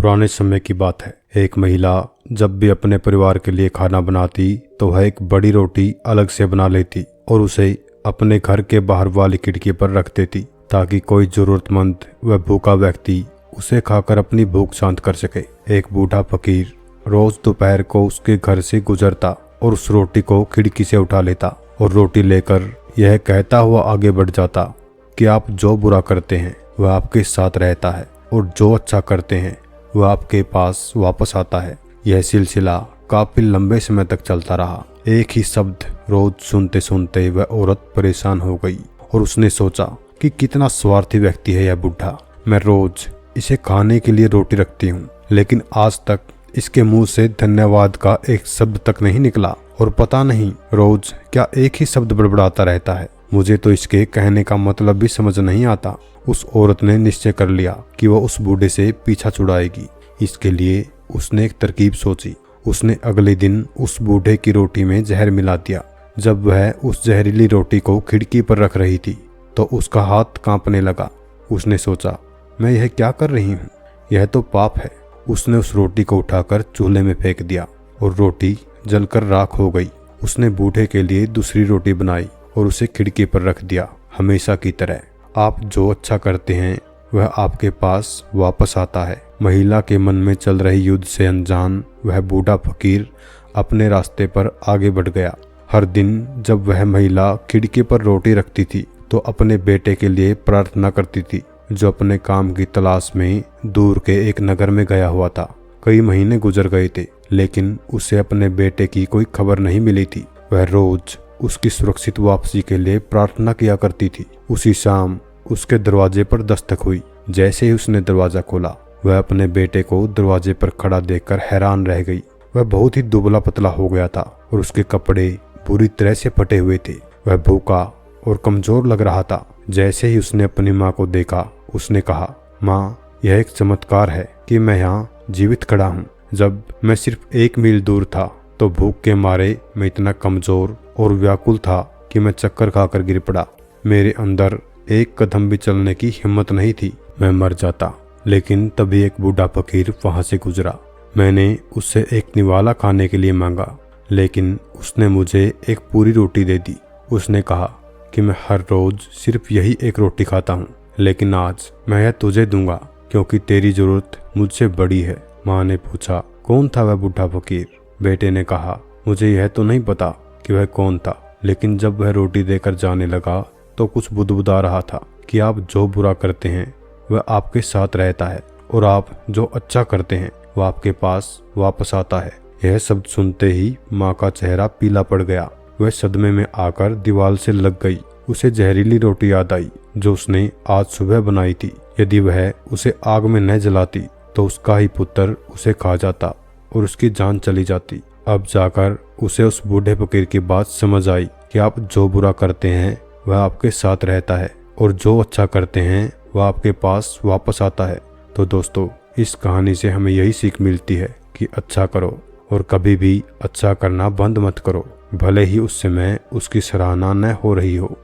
पुराने समय की बात है। एक महिला जब भी अपने परिवार के लिए खाना बनाती तो वह एक बड़ी रोटी अलग से बना लेती और उसे अपने घर के बाहर वाली खिड़की पर रख देती ताकि कोई जरूरतमंद व भूखा व्यक्ति उसे खाकर अपनी भूख शांत कर सके। एक बूढ़ा फकीर रोज दोपहर को उसके घर से गुजरता और उस रोटी को खिड़की से उठा लेता और रोटी लेकर यह कहता हुआ आगे बढ़ जाता कि आप जो बुरा करते हैं वह आपके साथ रहता है और जो अच्छा करते हैं वह आपके पास वापस आता है। यह सिलसिला काफी लंबे समय तक चलता रहा। एक ही शब्द रोज सुनते सुनते वह औरत परेशान हो गई और उसने सोचा कि कितना स्वार्थी व्यक्ति है यह बूढ़ा। मैं रोज इसे खाने के लिए रोटी रखती हूँ, लेकिन आज तक इसके मुंह से धन्यवाद का एक शब्द तक नहीं निकला और पता नहीं रोज क्या एक ही शब्द बड़बड़ाता रहता है। मुझे तो इसके कहने का मतलब भी समझ नहीं आता। उस औरत ने निश्चय कर लिया कि वह उस बूढ़े से पीछा छुड़ाएगी। इसके लिए उसने एक तरकीब सोची। उसने अगले दिन उस बूढ़े की रोटी में जहर मिला दिया। जब वह उस जहरीली रोटी को खिड़की पर रख रही थी तो उसका हाथ कांपने लगा। उसने सोचा, मैं यह क्या कर रही हूँ, यह तो पाप है। उसने उस रोटी को उठाकर चूल्हे में फेंक दिया और रोटी जलकर राख हो गई। उसने बूढ़े के लिए दूसरी रोटी बनाई और उसे खिड़की पर रख दिया। हमेशा की तरह आप जो अच्छा करते हैं वह आपके पास वापस आता है। महिला के मन में चल रही युद्ध से अनजान वह बूढ़ा फकीर अपने रास्ते पर आगे बढ़ गया। हर दिन जब वह महिला खिड़की पर रोटी रखती थी तो अपने बेटे के लिए प्रार्थना करती थी, जो अपने काम की तलाश में दूर के एक नगर में गया हुआ था। कई महीने गुजर गए थे, लेकिन उसे अपने बेटे की कोई खबर नहीं मिली थी। वह रोज उसकी सुरक्षित वापसी के लिए प्रार्थना किया करती थी। उसी शाम उसके दरवाजे पर दस्तक हुई। जैसे ही उसने दरवाजा खोला, वह अपने बेटे को दरवाजे पर खड़ा देखकर हैरान रह गई। वह बहुत ही दुबला पतला हो गया था और उसके कपड़े बुरी तरह से फटे हुए थे। वह भूखा और कमजोर लग रहा था। जैसे ही उसने अपनी माँ को देखा, उसने कहा, माँ, यह एक चमत्कार है कि मैं यहाँ जीवित खड़ा हूँ। जब मैं सिर्फ 1 मील दूर था तो भूख के मारे मैं इतना कमजोर और व्याकुल था कि मैं चक्कर खाकर गिर पड़ा। मेरे अंदर एक कदम भी चलने की हिम्मत नहीं थी। मैं मर जाता। लेकिन तभी एक बूढ़ा फकीर वहां से गुजरा। मैंने उससे एक निवाला खाने के लिए मांगा, लेकिन उसने मुझे एक पूरी रोटी दे दी। उसने कहा कि मैं हर रोज सिर्फ यही एक रोटी खाता हूँ, लेकिन आज मैं यह तुझे दूंगा क्योंकि तेरी जरूरत मुझसे बड़ी है। माँ ने पूछा, कौन था वह बूढ़ा फकीर? बेटे ने कहा, मुझे यह तो नहीं पता कि वह कौन था, लेकिन जब वह रोटी देकर जाने लगा तो कुछ बुदबुदा रहा था कि आप जो बुरा करते हैं वह आपके साथ रहता है और आप जो अच्छा करते हैं वह आपके पास वापस आता है। यह शब्द सुनते ही माँ का चेहरा पीला पड़ गया। वह सदमे में आकर दीवार से लग गई। उसे जहरीली रोटी याद आई जो उसने आज सुबह बनाई थी। यदि वह उसे आग में न जलाती तो उसका ही पुत्र उसे खा जाता और उसकी जान चली जाती। अब जाकर उसे उस बूढ़े फकीर की बात समझ आई कि आप जो बुरा करते हैं वह आपके साथ रहता है और जो अच्छा करते हैं वह आपके पास वापस आता है। तो दोस्तों, इस कहानी से हमें यही सीख मिलती है कि अच्छा करो और कभी भी अच्छा करना बंद मत करो, भले ही उस समय उसकी सराहना न हो रही हो।